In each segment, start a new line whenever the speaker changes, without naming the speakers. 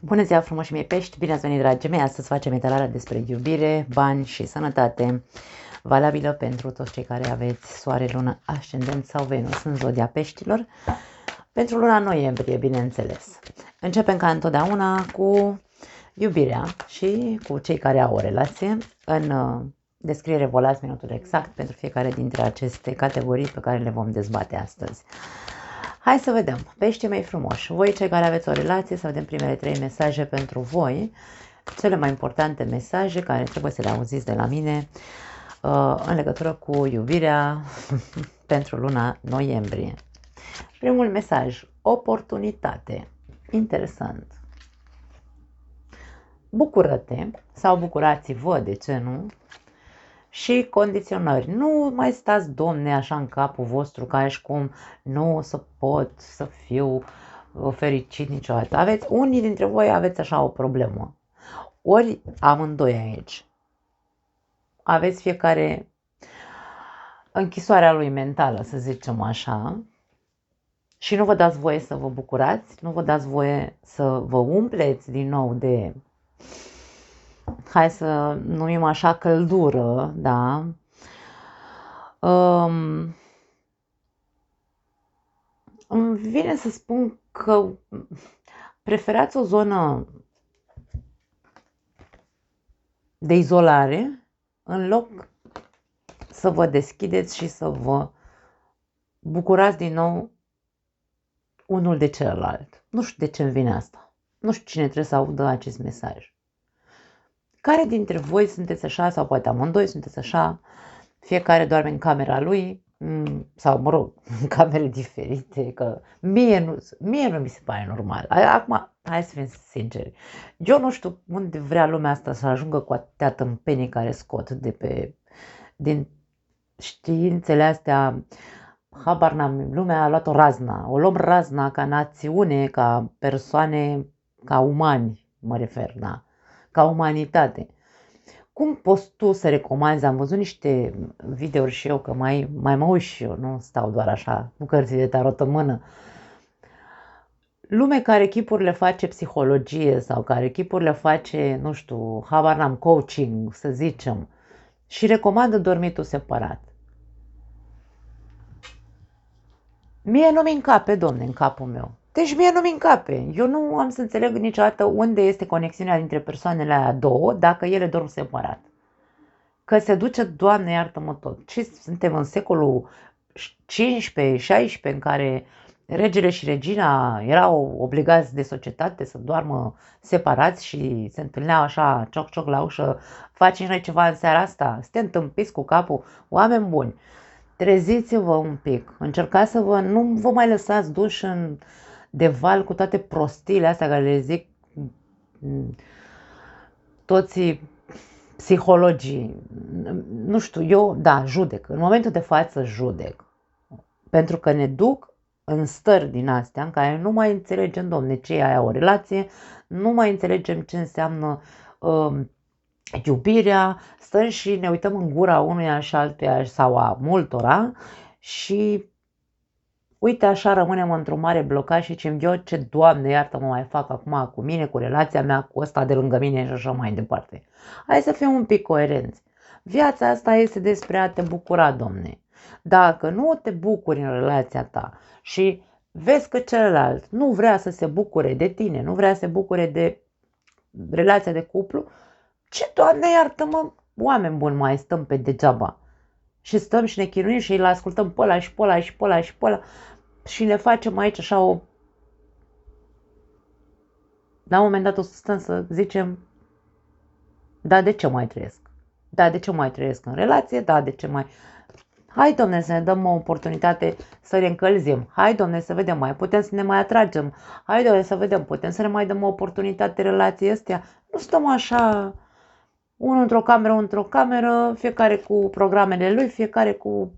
Bună ziua, frumoși mei pești! Bine ați venit, dragii mei! Astăzi facem etalarea despre iubire, bani și sănătate, valabilă pentru toți cei care aveți soare, lună, ascendent sau Venus în zodia peștilor, pentru luna noiembrie, bineînțeles. Începem ca întotdeauna cu iubirea și cu cei care au o relație. În descriere vă las minutul exact pentru fiecare dintre aceste categorii pe care le vom dezbate astăzi. Hai să vedem, peștii mei frumoși, voi cei care aveți o relație, să vedem primele 3 mesaje pentru voi, cele mai importante mesaje care trebuie să le auziți de la mine în legătură cu iubirea pentru luna noiembrie. Primul mesaj, oportunitate, interesant. Bucură-te sau bucurați-vă, de ce nu? Și condiționări. Nu mai stați, domne, așa în capul vostru ca și cum nu o să pot să fiu fericit niciodată. Aveți, unii dintre voi aveți așa o problemă. Ori amândoi aici. Aveți fiecare închisoarea lui mentală, să zicem așa, și nu vă dați voie să vă bucurați, nu vă dați voie să vă umpleți din nou de, hai să numim așa, căldură, da? Îmi vine să spun că preferați o zonă de izolare în loc să vă deschideți și să vă bucurați din nou unul de celălalt. Nu știu de ce îmi vine asta. Nu știu cine trebuie să audă acest mesaj. Care dintre voi sunteți așa, sau poate amândoi sunteți așa, fiecare doarme în camera lui, sau mă rog, în camere diferite, că mie nu mi se pare normal. Acum, hai să fim sinceri, eu nu știu unde vrea lumea asta să ajungă cu atâtea tâmpenii care scot din științele astea, habar n-am, lumea a luat o razna, o luăm razna ca națiune, ca persoane, ca umani, mă refer, da, ca umanitate. Cum poți tu să recomanzi? Am văzut niște videouri și eu, că mai mă uit și eu, nu stau doar așa cu cărții de tarot în mână. Lume care chipurile face psihologie sau care chipurile face, nu știu, habar n-am, coaching, să zicem, și recomandă dormitul separat. Mie nu-mi încape, domne, în capul meu. Deci mie nu-mi încape. Eu nu am să înțeleg niciodată unde este conexiunea dintre persoanele aia două dacă ele dorm separat. Că se duce, Doamne iartă-mă tot. Și suntem în secolul 15-16 în care regele și regina erau obligați de societate să doarmă separați și se întâlneau așa, cioc-cioc la ușă, facem noi ceva în seara asta, suntem tâmpiți cu capul, oameni buni. Treziți-vă un pic, încercați să nu vă mai lăsați duși de val cu toate prostiile astea care le zic toți psihologii. Nu știu, eu, da, judec. În momentul de față judec. Pentru că ne duc în stări din astea în care nu mai înțelegem, domne, ce e aia o relație, nu mai înțelegem ce înseamnă iubirea, stăm și ne uităm în gura unuia și altuia sau a multora și uite așa rămânem într-un mare blocaj și zicem, eu ce, Doamne iartă-mă mai fac acum cu mine, cu relația mea, cu ăsta de lângă mine și așa mai departe. Hai să fim un pic coerenți. Viața asta este despre a te bucura, domne. Dacă nu te bucuri în relația ta și vezi că celălalt nu vrea să se bucure de tine, nu vrea să se bucure de relația de cuplu, ce, Doamne iartă-mă, oameni buni, mai stăm pe degeaba. Și stăm și ne chinuim și îl ascultăm pe ăla și pe ăla și pe ăla și pe ăla și ne facem aici așa o... La un moment dat o să stăm să zicem, da, de ce mai trăiesc? Da, de ce mai trăiesc în relație? Da, de ce mai... Hai, domne, să ne dăm o oportunitate să ne încălzim. Hai, domne, să vedem, mai putem să ne mai atragem. Hai, domne, să vedem, putem să ne mai dăm o oportunitate relației astea. Nu stăm așa, unul într-o cameră, fiecare cu programele lui, fiecare cu...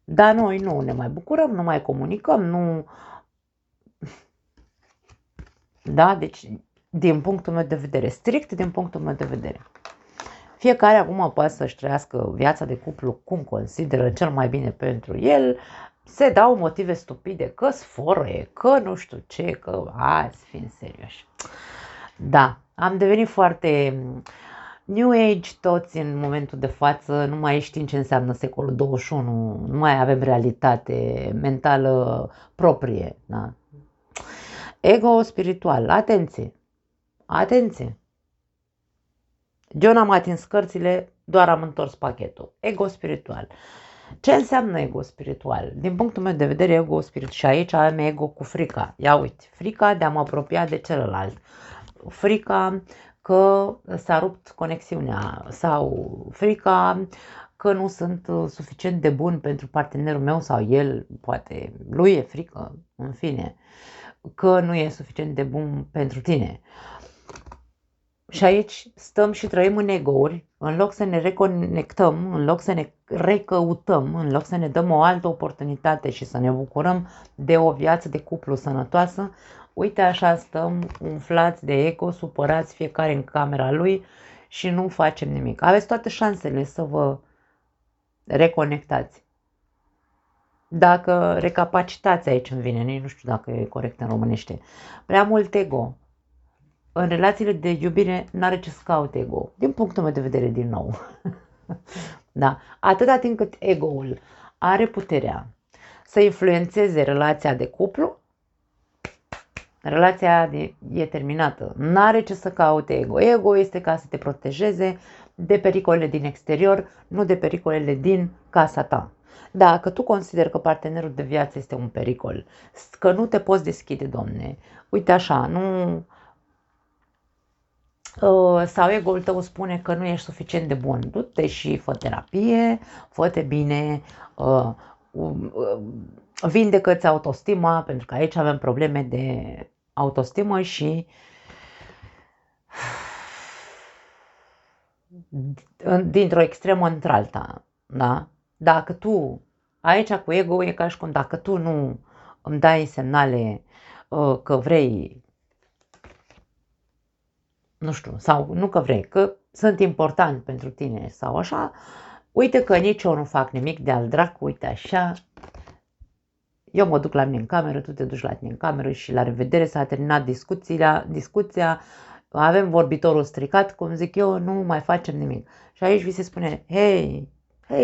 Dar noi nu ne mai bucurăm, nu mai comunicăm, nu... Da, deci, din punctul meu de vedere, strict din punctul meu de vedere. Fiecare acum poate să-și trăiască viața de cuplu cum consideră cel mai bine pentru el, se dau motive stupide, că sfărăie, că nu știu ce, că hai să fim serioși. Da, am devenit foarte New Age toți în momentul de față, nu mai știm ce înseamnă secolul 21, nu mai avem realitate mentală proprie. Da? Ego spiritual, atenție, atenție. Eu n-am atins cărțile, doar am întors pachetul. Ego spiritual. Ce înseamnă ego spiritual? Din punctul meu de vedere, ego spiritual. Și aici avem ego cu frica. Ia uite, frica de a mă apropia de celălalt. Frica că s-a rupt conexiunea sau frica că nu sunt suficient de bun pentru partenerul meu sau el, poate lui e frică, în fine, că nu e suficient de bun pentru tine. Și aici stăm și trăim în egouri, în loc să ne reconectăm, în loc să ne recăutăm, în loc să ne dăm o altă oportunitate și să ne bucurăm de o viață de cuplu sănătoasă. Uite, așa stăm umflați de ego, supărați fiecare în camera lui și nu facem nimic. Aveți toate șansele să vă reconectați. Dacă recapacitați, aici îmi vine, nici nu știu dacă e corect în românește, prea mult ego. În relațiile de iubire n-are ce să caute ego, din punctul meu de vedere din nou. Da. Atâta timp cât ego-ul are puterea să influențeze relația de cuplu, relația e terminată. N-are ce să caute ego. Ego este ca să te protejeze de pericolele din exterior, nu de pericolele din casa ta. Dacă tu consideri că partenerul de viață este un pericol, că nu te poți deschide, domne, uite așa, nu... sau ego-ul tău spune că nu ești suficient de bun, du-te și fă terapie, fă-te bine, vindecă-ți autostima, pentru că aici avem probleme de autostimă și dintr-o extremă într-alta. Da? Dacă tu, aici cu ego e ca și cum dacă tu nu îmi dai semnale că vrei, nu știu, sau nu că vrei, că sunt important pentru tine sau așa, uite că nici eu nu fac nimic de al dracu, uite așa, eu mă duc la mine în cameră, tu te duci la tine în cameră și la revedere, s-a terminat discuția, avem vorbitorul stricat, cum zic eu, nu mai facem nimic. Și aici vi se spune, hei,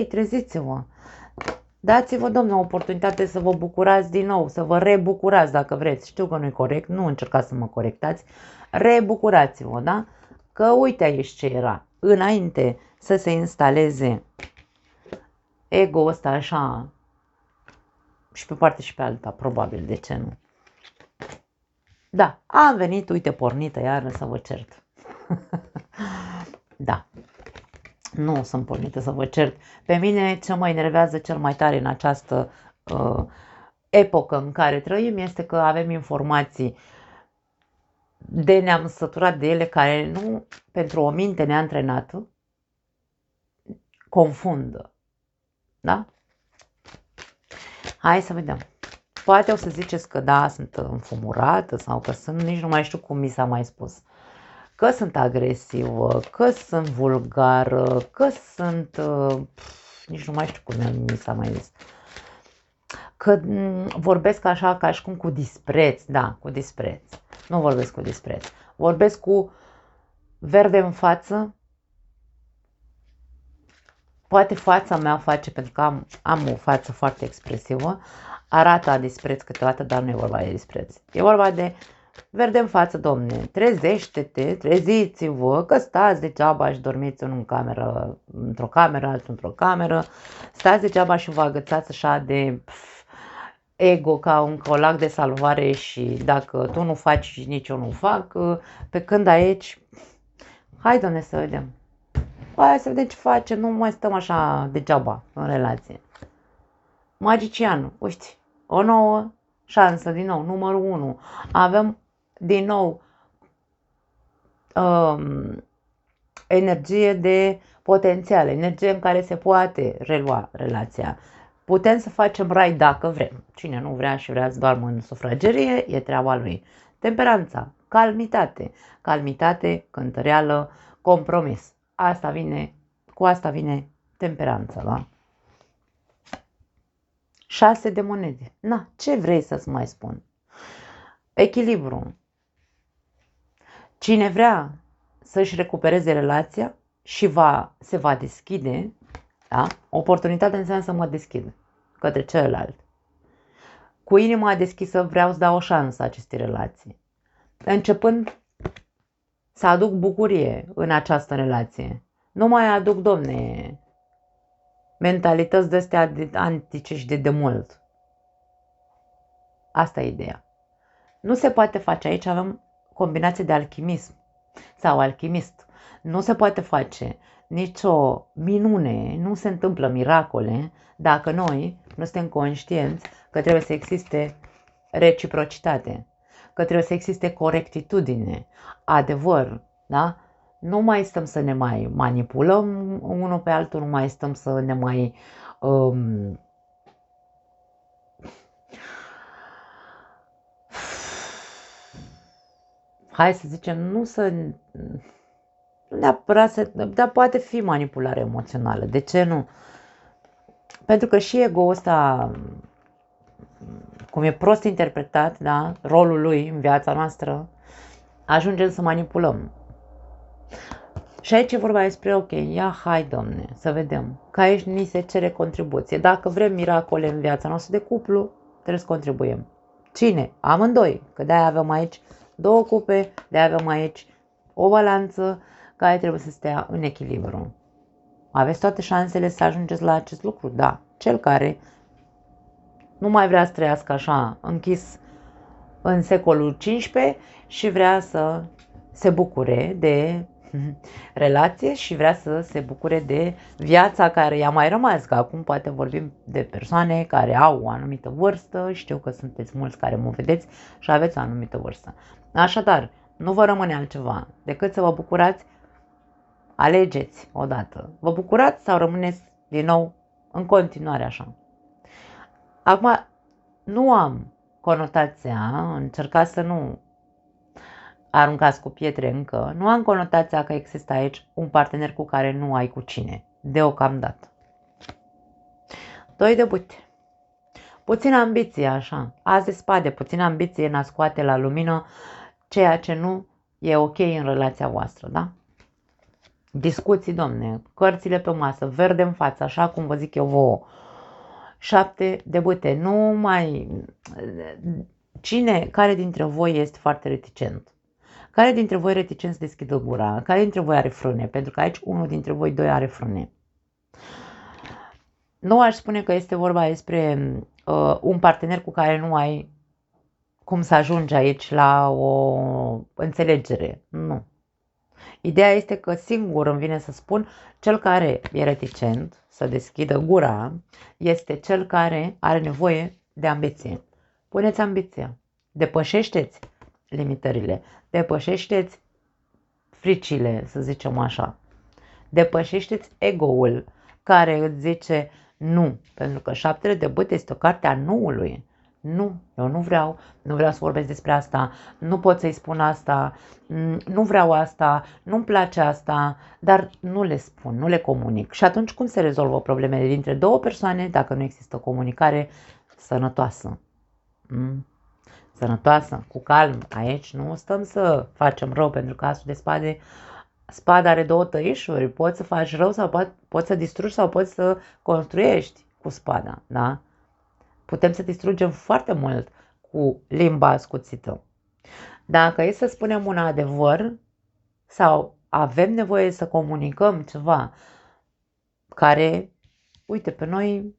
treziți-vă, dați-vă, domnule, o oportunitate să vă bucurați din nou, să vă rebucurați dacă vreți. Știu că nu-i corect, nu încercați să mă corectați, rebucurați-vă, da? Că uite aici ce era, înainte să se instaleze ego-ul ăsta așa, și pe parte și pe alta, probabil, de ce nu? Da, am venit, uite, pornită iară să vă cert. Da, nu sunt pornită să vă cert. Pe mine ce mă enervează cel mai tare în această epocă în care trăim este că avem informații de ne-am săturat de ele, care nu, pentru o minte neantrenată, confundă. Da? Hai să vedem. Poate o să ziceți că da, sunt înfumurată sau că sunt, nici nu mai știu cum mi s-a mai spus. Că sunt agresivă, că sunt vulgară, că sunt, nici nu mai știu cum mi s-a mai zis. Că vorbesc așa ca și cum cu dispreț, da, cu dispreț. Nu vorbesc cu dispreț. Vorbesc cu verde în față. Poate fața mea face, pentru că am o față foarte expresivă, arată a dispreț câteodată, dar nu e vorba de dispreț. E vorba de verde în față, domne, trezește-te, treziți-vă, că stați degeaba și dormiți unul în cameră, într-o cameră, altul într-o cameră, stați degeaba și vă agățați așa de ego ca un colac de salvare și dacă tu nu faci, nici eu nu fac, pe când aici, hai, domne, să vedem. Hai să vedem ce face, nu mai stăm așa degeaba în relație. Magicianul, uite, o nouă șansă, din nou, numărul 1. Avem din nou energie de potențial, energie în care se poate relua relația. Putem să facem rai dacă vrem. Cine nu vrea și vrea să doarmă în sufragerie, e treaba lui. Temperanța, calmitate, calmitate, cântăreală, compromis. Cu asta vine temperanța, da? 6 de monede. Na, ce vrei să-ți mai spun? Echilibru. Cine vrea să-și recupereze relația și se va deschide, da? Oportunitatea înseamnă să mă deschid către celălalt. Cu inima deschisă vreau să dau o șansă acestei relații. Începând să aduc bucurie în această relație. Nu mai aduc, domne, mentalități de-astea antice și de demult. Asta e ideea. Nu se poate face aici, avem combinație de alchimism sau alchimist. Nu se poate face nicio minune, nu se întâmplă miracole dacă noi nu suntem conștienți că trebuie să existe reciprocitate, că trebuie să existe corectitudine, adevăr, da? Nu mai stăm să ne mai manipulăm unul pe altul, nu mai stăm să ne mai hai să zicem, nu să neapărat să, dar poate fi manipulare emoțională. De ce nu? Pentru că și ego-ul ăsta, cum e prost interpretat, da, rolul lui în viața noastră, ajungem să manipulăm. Și aici e vorba despre, ok, ia hai, domne, să vedem, că aici ni se cere contribuție. Dacă vrem miracole în viața noastră de cuplu, trebuie să contribuim. Cine? Amândoi, că de-aia avem aici 2 cupe, de-aia avem aici o balanță care trebuie să stea în echilibru. Aveți toate șansele să ajungeți la acest lucru? Da. Cel care nu mai vrea să trăiască așa, închis în secolul XV și vrea să se bucure de relație și vrea să se bucure de viața care i-a mai rămas, că acum poate vorbim de persoane care au o anumită vârstă, știu că sunteți mulți care mă vedeți și aveți o anumită vârstă. Așadar, nu vă rămâne altceva decât să vă bucurați, alegeți odată. Vă bucurați sau rămâneți din nou în continuare așa. Acum, nu am conotația, încercați să nu aruncați cu pietre încă, nu am conotația că există aici un partener cu care nu ai cu cine, deocamdată. 2 de bâte. Puțină ambiție, așa, as de spade, puțină ambiție în a scoate la lumină ceea ce nu e ok în relația voastră, da? Discuții, domne, cărțile pe masă, verde în față, așa cum vă zic eu vouă. 7 de bâte, nu mai... Care dintre voi este foarte reticent? Care dintre voi reticent să deschidă gura? Care dintre voi are frâne? Pentru că aici unul dintre voi doi are frâne. Nu aș spune că este vorba despre un partener cu care nu ai cum să ajungi aici la o înțelegere. Nu. Ideea este că singur îmi vine să spun, cel care e reticent să deschidă gura este cel care are nevoie de ambiție. Puneți ambiția. Depășește-ți limitările. Depășește-ți fricile, să zicem așa. Depășește-ți ego-ul care îți zice nu. Pentru că 7 de bâte este o carte a nuului. Nu, eu nu vreau să vorbesc despre asta, nu pot să-i spun asta, nu vreau asta, nu-mi place asta, dar nu le spun, nu le comunic. Și atunci cum se rezolvă problemele dintre 2 persoane dacă nu există comunicare sănătoasă? Sănătoasă, cu calm. Aici nu stăm să facem rău, pentru că asul de spade, spada are 2 tăișuri, poți să faci rău sau poți să distrugi sau poți să construiești cu spada, da? Putem să distrugem foarte mult cu limba ascuțită. Dacă e să spunem un adevăr sau avem nevoie să comunicăm ceva care, uite, pe noi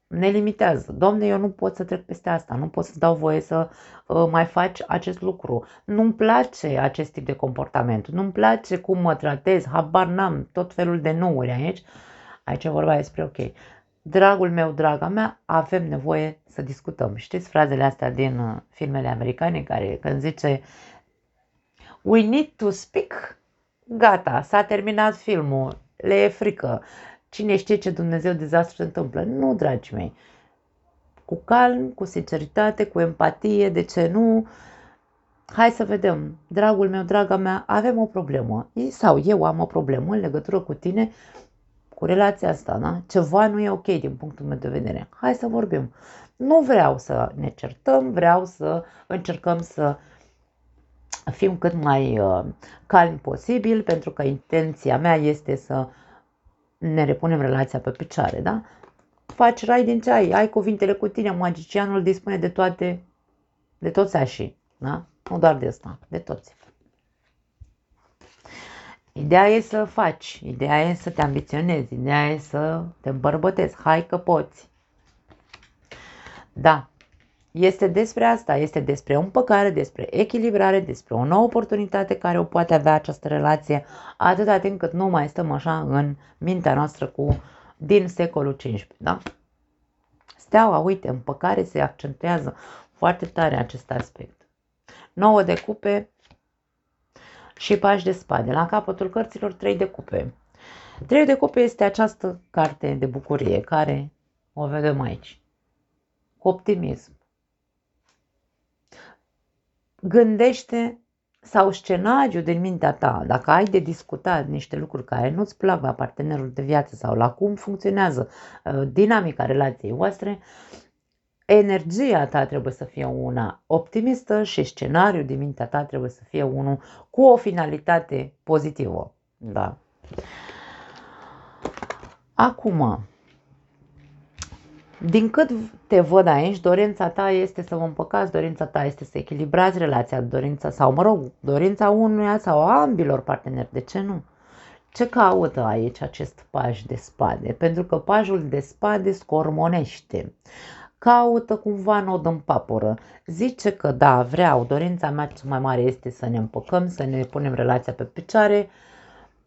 ne limitează. Domne, eu nu pot să trec peste asta, nu pot să dau voie să mai faci acest lucru. Nu-mi place acest tip de comportament, nu-mi place cum mă tratez, habar n-am, tot felul de nouri aici. Aici e vorba despre, ok, dragul meu, draga mea, avem nevoie să discutăm. Știți frazele astea din filmele americane care când zice we need to speak, gata, s-a terminat filmul, le e frică. Cine știe ce Dumnezeu dezastru se întâmplă? Nu, dragii mei. Cu calm, cu sinceritate, cu empatie, de ce nu? Hai să vedem, dragul meu, draga mea, avem o problemă. Sau eu am o problemă în legătură cu tine, cu relația asta, da? Ceva nu e ok din punctul meu de vedere. Hai să vorbim. Nu vreau să ne certăm, vreau să încercăm să fim cât mai calmi posibil, pentru că intenția mea este să ne repunem relația pe picioare, da? Faci rai din ce ai cuvintele cu tine, magicianul dispune de toate, de toți așii, da? Nu doar de asta, de toți. Ideea e să faci, ideea e să te ambiționezi, ideea e să te îmbărbătezi, hai că poți. Da, este despre asta, este despre împăcare, despre echilibrare, despre o nouă oportunitate care o poate avea această relație, atâta timp cât nu mai stăm așa în mintea noastră din secolul XV, da? Steaua, uite, împăcare se accentuează foarte tare acest aspect. 9 de cupe și pași de spade. La capătul cărților 3 de cupe. 3 de cupe este această carte de bucurie care o vedem aici. Cu optimism. Gândește sau scenariu din mintea ta, dacă ai de discutat niște lucruri care nu-ți plac la partenerul de viață sau la cum funcționează dinamica relației voastre, energia ta trebuie să fie una optimistă și scenariul din mintea ta trebuie să fie unul cu o finalitate pozitivă. Da. Acum, din cât te văd aici, dorința ta este să vă împăcați, dorința ta este să echilibrați relația, dorința sau, mă rog, dorința unuia sau a ambilor parteneri, de ce nu? Ce caută aici acest paj de spade? Pentru că pajul de spade scormonește. Caută cumva nod în papură. Zice că da, vreau, dorința mea cea mai mare este să ne împăcăm, să ne punem relația pe picioare,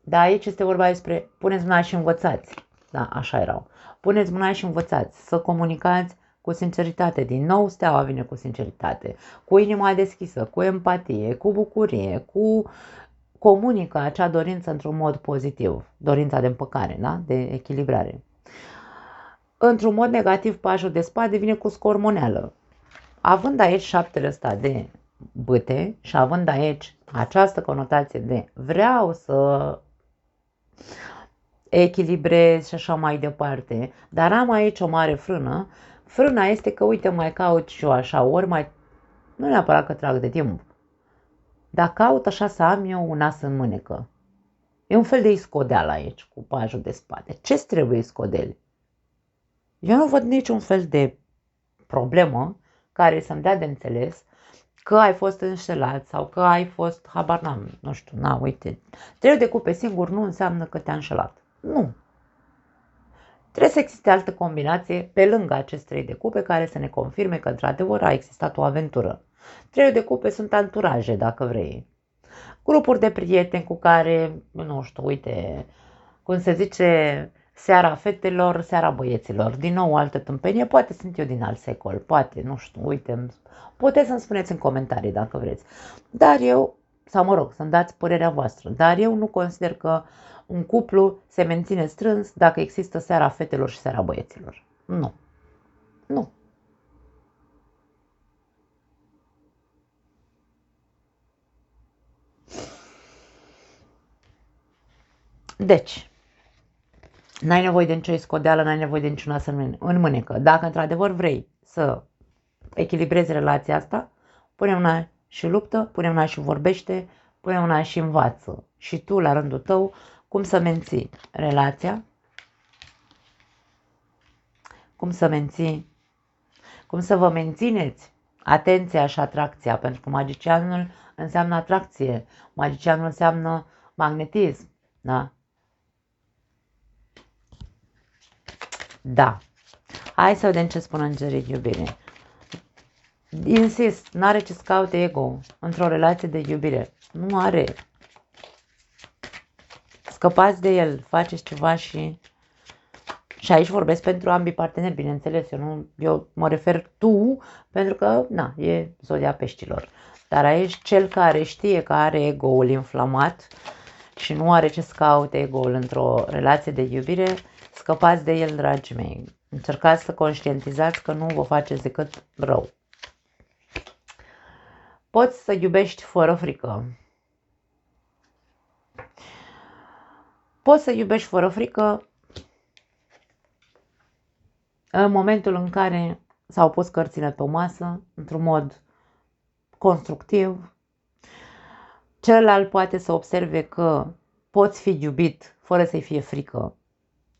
dar aici este vorba despre puneți mâna și învățați. Da, așa erau. Puneți mâna și învățați să comunicați cu sinceritate. Din nou, steaua vine cu sinceritate, cu inima deschisă, cu empatie, cu bucurie, comunică acea dorință într-un mod pozitiv. Dorința de împăcare, da? De echilibrare. Într-un mod negativ, pajul de spade vine cu scormoneală. Având aici 7 ăsta de bâte și având aici această conotație de vreau să echilibrez și așa mai departe, dar am aici o mare frână. Frâna este că, uite, mai caut și eu așa, ori mai, nu neapărat că trag de timp, dar caut așa să am eu un as în mânecă. E un fel de iscodeală aici cu pajul de spade. Ce-ți trebuie iscodeli? Eu nu văd niciun fel de problemă care să-mi dea de înțeles că ai fost înșelat sau că ai fost, habar n-am, nu știu, uite, 3 de cupe singur nu înseamnă că te-a înșelat. Nu. Trebuie să existe altă combinație pe lângă acest 3 de cupe care să ne confirme că într-adevăr a existat o aventură. 3 de cupe sunt anturaje, dacă vrei. Grupuri de prieteni cu care, nu știu, uite, cum se zice, seara fetelor, seara băieților. Din nou o altă tâmpenie, poate sunt eu din alt secol, poate, nu știu, uite, puteți să-mi spuneți în comentarii dacă vreți. Dar eu, sau mă rog, să-mi dați părerea voastră, dar eu nu consider că un cuplu se menține strâns dacă există seara fetelor și seara băieților. Nu. Nu. Deci, n-ai nevoie de nicio iscodeală, n-ai nevoie de niciun as în mânecă. Dacă într-adevăr vrei să echilibrezi relația asta, pune una și luptă, pune una și vorbește, pune una și învață. Și tu, la rândul tău, cum să menții relația, cum să vă mențineți atenția și atracția, pentru că magicianul înseamnă atracție, magicianul înseamnă magnetism, da? Da. Hai să vedem ce spun îngerii de iubire. Insist, n-are ce să caute ego într-o relație de iubire. Nu are. Scăpați de el, faceți ceva și aici vorbesc pentru ambii parteneri, bineînțeles. Eu mă refer tu, pentru că, e zodia peștilor. Dar aici cel care știe că are ego-ul inflamat și nu are ce să caute ego-ul într-o relație de iubire, scăpați de el, dragii mei. Încercați să conștientizați că nu vă faceți decât rău. Poți să iubești fără frică. Poți să iubești fără frică în momentul în care s-au pus cărțile pe o masă, într-un mod constructiv, celălalt poate să observe că poți fi iubit fără să-i fie frică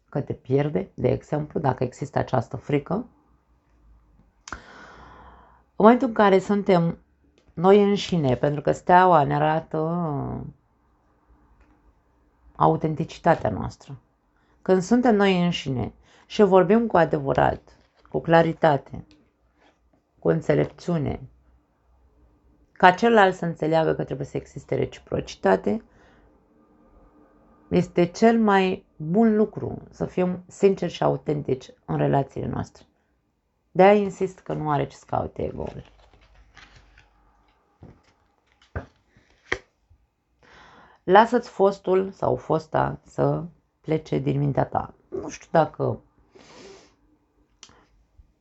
că te pierde, de exemplu, dacă există această frică. În momentul în care suntem noi înșine, pentru că steaua ne arată autenticitatea noastră. Când suntem noi înșine și vorbim cu adevărat, cu claritate, cu înțelepciune, ca celălalt să înțeleagă că trebuie să existe reciprocitate, este cel mai bun lucru să fim sinceri și autentici în relațiile noastre. De-aia insist că nu are ce să caute ego-ul. Lasă-ți fostul sau fosta să plece din mintea ta. Nu știu dacă...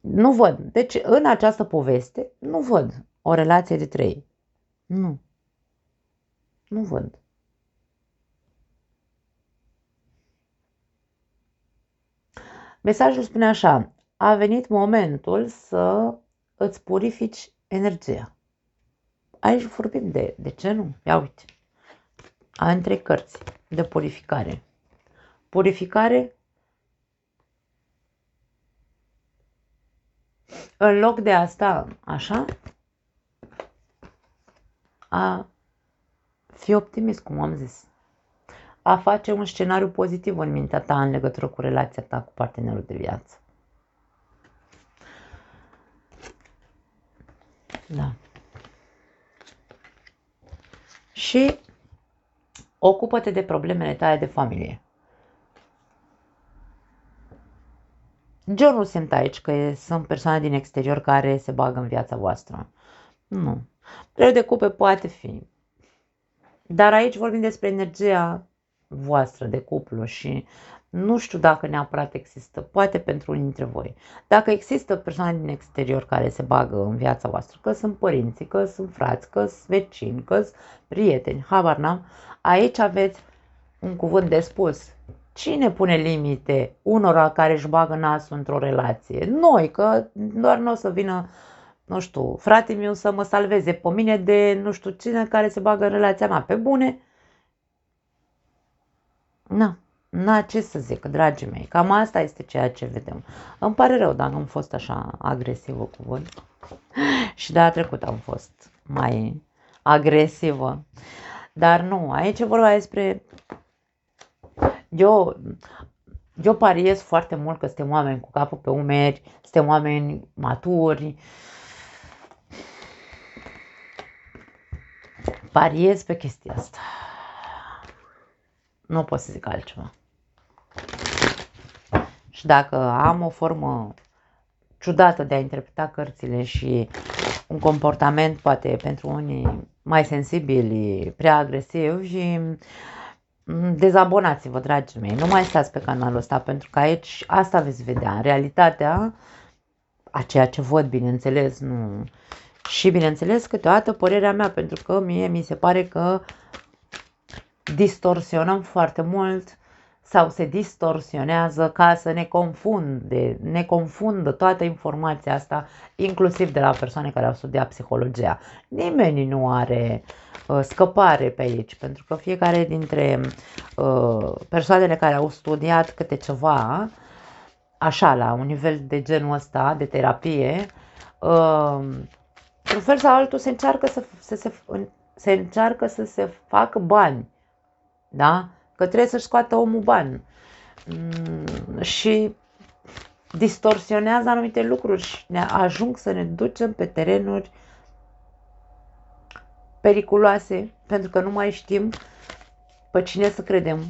Nu văd. Deci în această poveste nu văd o relație de 3. Nu. Nu văd. Mesajul spune așa: a venit momentul să îți purifici energia. Aici vorbim de ce nu? Ia uite. Am 3 cărți de purificare. Purificare în loc de asta, așa, a fi optimist, cum am zis. A face un scenariu pozitiv în mintea ta în legătură cu relația ta cu partenerul de viață. Da. Și ocupă-te de problemele tale de familie. Eu nu simt aici că sunt persoane din exterior care se bagă în viața voastră. Nu. Greu de cupe poate fi. Dar aici vorbim despre energia voastră de cuplu și nu știu dacă neapărat există, poate pentru unii dintre voi. Dacă există persoane din exterior care se bagă în viața voastră, că sunt părinții, că sunt frați, că sunt vecini, că sunt prieteni, habar n-am, aici aveți un cuvânt de spus. Cine pune limite unora care își bagă nasul într-o relație? Noi, că doar nu o să vină, nu știu, fratele meu să mă salveze pe mine de nu știu cine care se bagă în relația mea. Pe bune? Na, ce să zic, dragii mei, cam asta este ceea ce vedem. Îmi pare rău dacă am fost așa agresivă cu voi. Și data trecută am fost mai agresivă. Dar nu, aici e vorba despre... Eu pariez foarte mult că suntem oameni cu capul pe umeri, suntem oameni maturi. Pariez pe chestia asta. Nu pot să zic altceva. Și dacă am o formă ciudată de a interpreta cărțile și un comportament poate pentru unii mai sensibili, prea agresiv, și dezabonați-vă, dragii mei, nu mai stați pe canalul ăsta, pentru că aici asta veți vedea, realitatea, a ceea ce văd, bineînțeles, nu. Și bineînțeles câteodată părerea mea, pentru că mie mi se pare că distorsionăm foarte mult sau se distorsionează ca să ne confundă toată informația asta, inclusiv de la persoane care au studiat psihologia. Nimeni nu are scăpare pe aici, pentru că fiecare dintre persoanele care au studiat câte ceva, așa, la un nivel de genul ăsta, de terapie, într-un fel sau altul se încearcă să se facă bani. Da? Că trebuie să-și scoată omul bani. Și distorsionează anumite lucruri și ne ajung să ne ducem pe terenuri periculoase, pentru că nu mai știm pe cine să credem.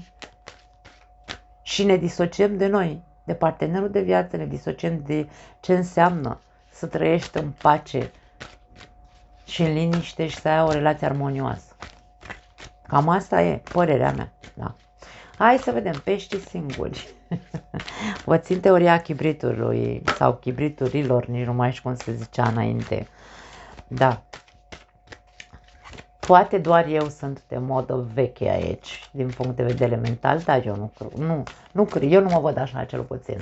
Și ne disociem de noi, de partenerul de viață, ne disociem de ce înseamnă să trăiești în pace și în liniște și să ai o relație armonioasă. Cam asta e părerea mea. Da. Hai să vedem, peștii singuri. Vă țin teoria chibritului sau chibriturilor, nici nu mai știu cum se zicea înainte. Da. Poate doar eu sunt de modă veche aici, din punct de vedere mental, dar eu eu nu mă văd așa, cel puțin.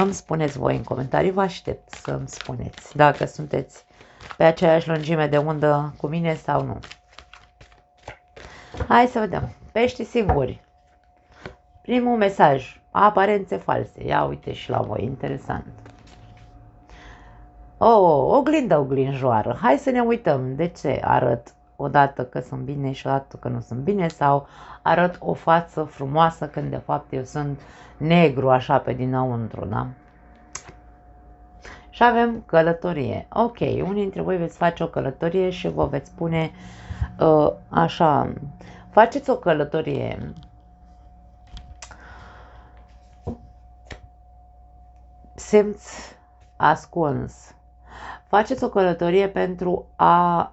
Îmi spuneți voi în comentarii, vă aștept să îmi spuneți dacă sunteți pe aceeași lungime de undă cu mine sau nu. Hai să vedem. Pești singuri. Primul mesaj. Aparențe false. Ia uite și la voi. Interesant. Oglindă oglinjoară. Hai să ne uităm. De ce arăt odată că sunt bine și odată că nu sunt bine? Sau arăt o față frumoasă când de fapt eu sunt negru așa pe dinăuntru, da? Și avem călătorie. Ok, unii dintre voi veți face o călătorie și vă veți spune așa, faceți o călătorie simți ascuns. Faceți o călătorie pentru a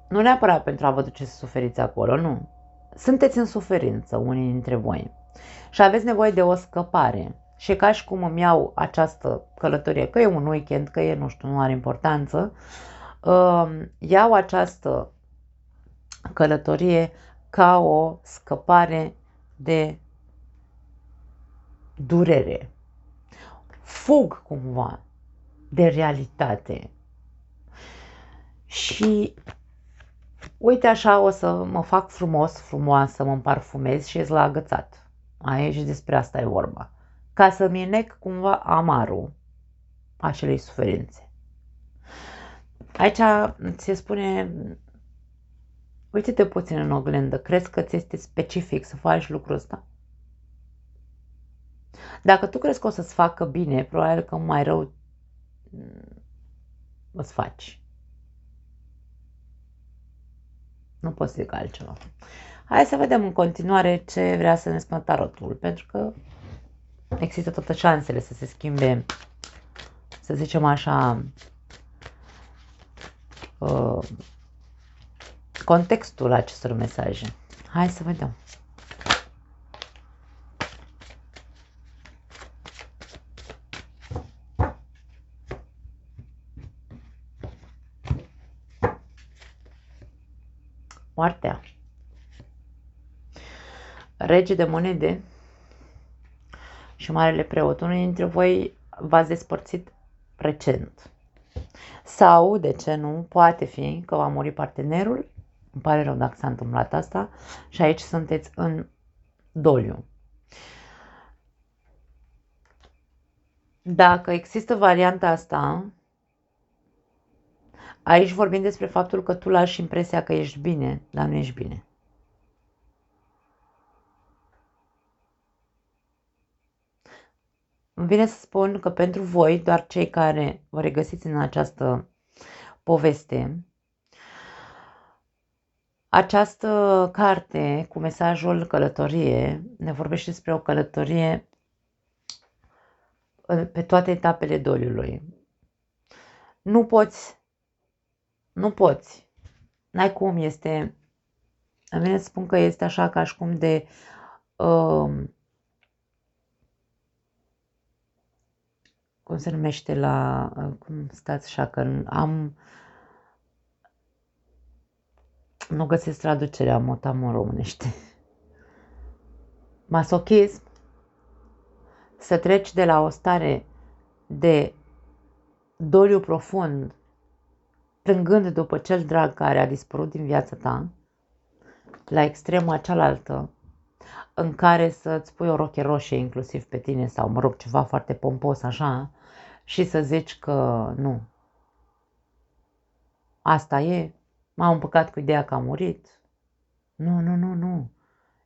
nu neapărat pentru a vă duce să suferiți acolo, nu. Sunteți în suferință unii dintre voi și aveți nevoie de o scăpare. Și ca și cum îmi iau această călătorie, că e un weekend, că e, nu știu, nu are importanță, iau această călătorie ca o scăpare de durere. Fug cumva de realitate. Și uite așa o să mă fac frumos, frumoasă, mă împarfumez și ies la agățat. Aici despre asta e vorba. Ca să-mi nec cumva amarul acelei suferințe. Aici se spune, uite-te puțin în oglindă, crezi că ți este specific să faci lucrul ăsta? Dacă tu crezi că o să-ți facă bine, probabil că mai rău îți faci. Nu pot să zic altceva. Hai să vedem în continuare ce vrea să ne spună tarotul, pentru că există toate șansele să se schimbe, să zicem așa, contextul acestor mesaje. Hai să vedem. Moartea. Rege de monede și Marele Preot. Unul dintre voi v-ați despărțit recent. Sau, de ce nu, poate fi că va muri partenerul. Îmi pare rău dacă s-a întâmplat asta. Și aici sunteți în doliu. Dacă există varianta asta, aici vorbim despre faptul că tu lași impresia că ești bine, dar nu ești bine. Îmi vine să spun că pentru voi, doar cei care vă regăsiți în această poveste, această carte cu mesajul călătorie ne vorbește despre o călătorie pe toate etapele doliului. Nu poți, n-ai cum, este, îmi vine să spun că este așa ca și cum de cum se numește la, cum stați așa, că nu găsesc traducerea motamă în românește. Masochism, să treci de la o stare de doliu profund, plângând după cel drag care a dispărut din viața ta, la extrema cealaltă, în care să-ți pui o roche roșie inclusiv pe tine sau, mă rog, ceva foarte pompos așa și să zici că nu. Asta e, m-am împăcat cu ideea că a murit. Nu.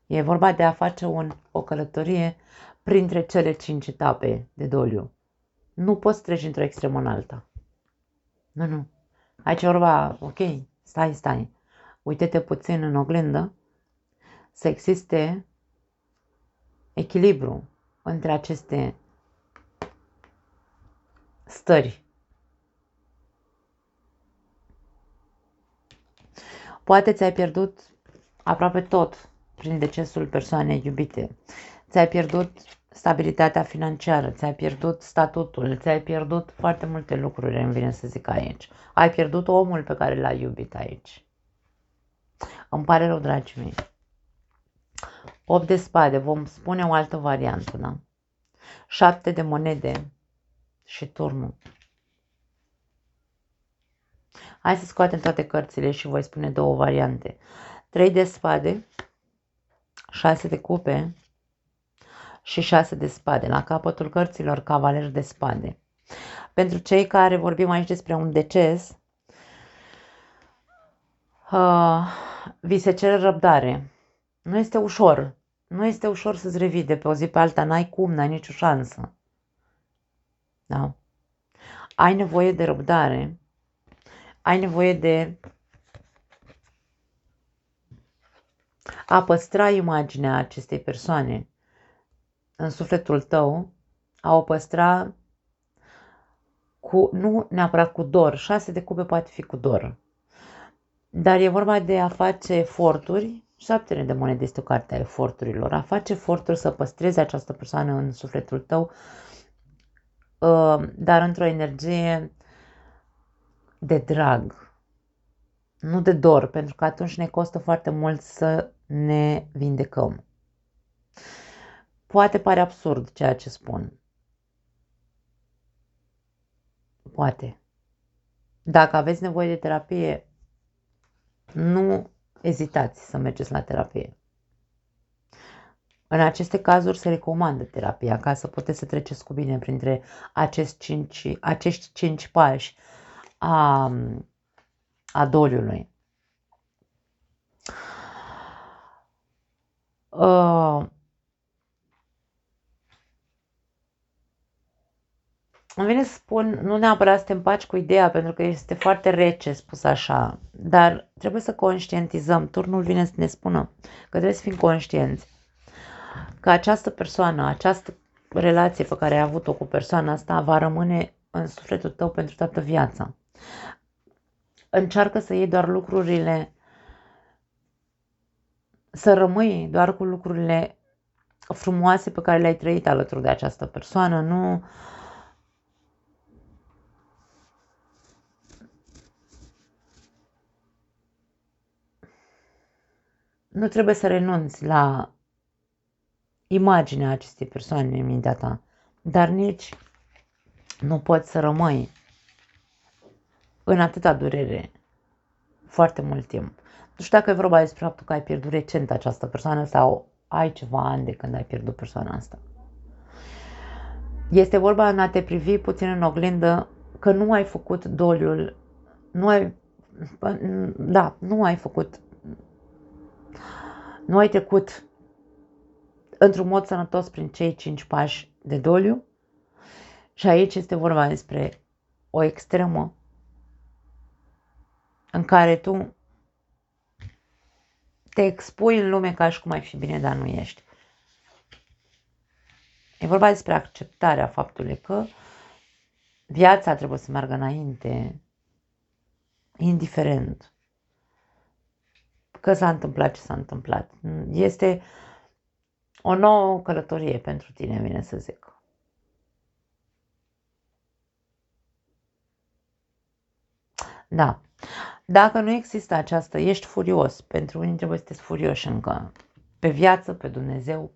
E vorba de a face o călătorie printre cele 5 etape de doliu. Nu poți trece într-o extremă în alta. Nu. Aici e vorba, ok, stai. Uite-te puțin în oglindă să existe echilibru între aceste stări. Poate ți-ai pierdut aproape tot prin decesul persoanei iubite. Ți-ai pierdut stabilitatea financiară, ți-ai pierdut statutul, ți-ai pierdut foarte multe lucruri, îmi vine să zic aici. Ai pierdut omul pe care l-ai iubit aici. Îmi pare rău, dragii mei. 8 de spade, vom spune o altă variantă, da? 7 de monede și turnul. Hai să scoatem toate cărțile și voi spune două variante. 3 de spade, 6 de cupe și 6 de spade. La capătul cărților, cavaler de spade. Pentru cei care vorbim aici despre un deces, vi se cere răbdare. Nu este ușor. Nu este ușor să-ți revii de pe o zi pe alta. N-ai cum, n-ai nicio șansă. Da? Ai nevoie de răbdare. Ai nevoie de a păstra imaginea acestei persoane în sufletul tău, a o păstra cu, nu neapărat cu dor. 6 de cupe poate fi cu dor. Dar e vorba de a face eforturi. 7 de monede este o carte a eforturilor. A face eforturi să păstrezi această persoană în sufletul tău, dar într-o energie de drag, nu de dor, pentru că atunci ne costă foarte mult să ne vindecăm. Poate pare absurd ceea ce spun. Poate. Dacă aveți nevoie de terapie, nu ezitați să mergeți la terapie. În aceste cazuri se recomandă terapia ca să puteți să treceți cu bine printre acești 5 pași a doliului. Îmi vine să spun, nu neapărat să te împaci cu ideea, pentru că este foarte rece spus așa, dar trebuie să conștientizăm. Turnul vine să ne spună că trebuie să fim conștienți că această persoană, această relație pe care ai avut-o cu persoana asta va rămâne în sufletul tău pentru toată viața. Încearcă să iei doar lucrurile, să rămâi doar cu lucrurile frumoase pe care le-ai trăit alături de această persoană, nu trebuie să renunți la imaginea acestei persoane în mintea ta, dar nici nu poți să rămâi în atâta durere foarte mult timp. Nu știu dacă e vorba despre faptul că ai pierdut recent această persoană sau ai ceva ani de când ai pierdut persoana asta. Este vorba în a te privi puțin în oglindă că nu ai făcut doliul, nu ai trecut într-un mod sănătos prin cei 5 pași de doliu. Și aici este vorba despre o extremă în care tu te expui în lume ca și cum ai fi bine, dar nu ești. E vorba despre acceptarea faptului că viața trebuie să meargă înainte, indiferent că s-a întâmplat ce s-a întâmplat. Este o nouă călătorie pentru tine, vine să zic. Da. Dacă nu există această, ești furios. Pentru unii trebuie să sunteți furioși încă. Pe viață, pe Dumnezeu,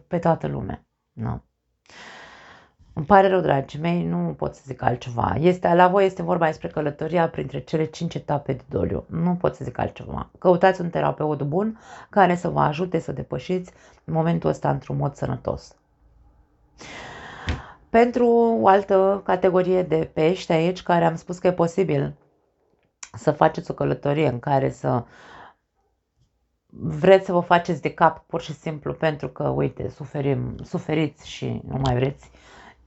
pe toată lumea. Nu. Îmi pare rău, dragii mei, nu pot să zic altceva. La voi este vorba despre călătoria printre cele 5 etape de doliu. Nu pot să zic altceva. Căutați un terapeut bun care să vă ajute să depășiți momentul ăsta într-un mod sănătos. Pentru o altă categorie de pești aici, care am spus că e posibil să faceți o călătorie în care să vreți să vă faceți de cap pur și simplu pentru că, uite, suferiți și nu mai vreți,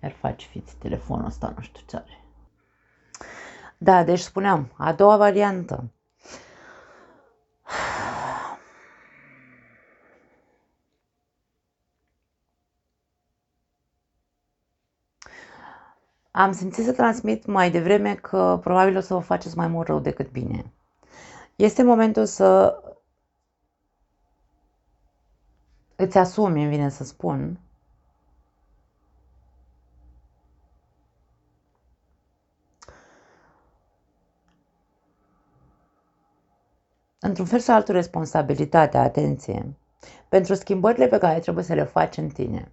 iar faci fiți telefonul ăsta, nu știu ce are. Da, deci spuneam, a doua variantă. Am simțit să transmit mai devreme că probabil o să vă faceți mai mult rău decât bine. Este momentul să îți asumi, îmi vine să spun, într-un fel sau altul, responsabilitatea, atenție, pentru schimbările pe care trebuie să le faci în tine.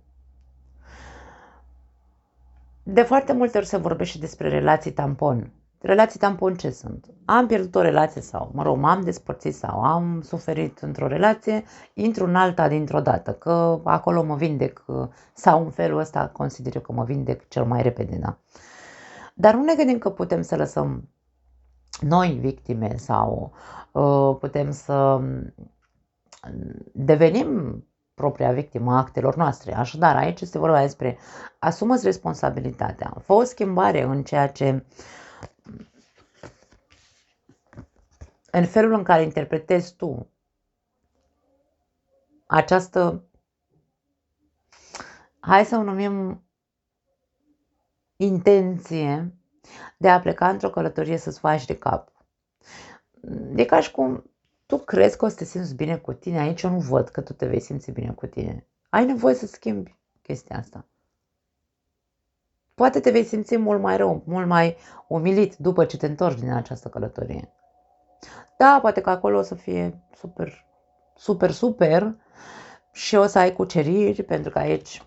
De foarte multe ori se vorbește despre relații tampon. Relații tampon ce sunt? Am pierdut o relație sau, mă rog, m-am despărțit sau am suferit într-o relație, intru în alta dintr-o dată, că acolo mă vindec sau în felul ăsta consider că mă vindec cel mai repede, da? Dar nu ne gândim că putem să lăsăm noi victime sau putem să devenim propria victimă a actelor noastre. Așadar, aici este vorba despre asumă-ți responsabilitatea, fă o schimbare în ceea ce, în felul în care interpretezi tu această, hai să o numim, intenție de a pleca într-o călătorie să-ți faci de cap. E ca și cum tu crezi că o să te simți bine cu tine, aici eu nu văd că tu te vei simți bine cu tine. Ai nevoie să schimbi chestia asta. Poate te vei simți mult mai rău, mult mai umilit după ce te întorci din această călătorie. Da, poate că acolo o să fie super, super, super și o să ai cuceriri, pentru că aici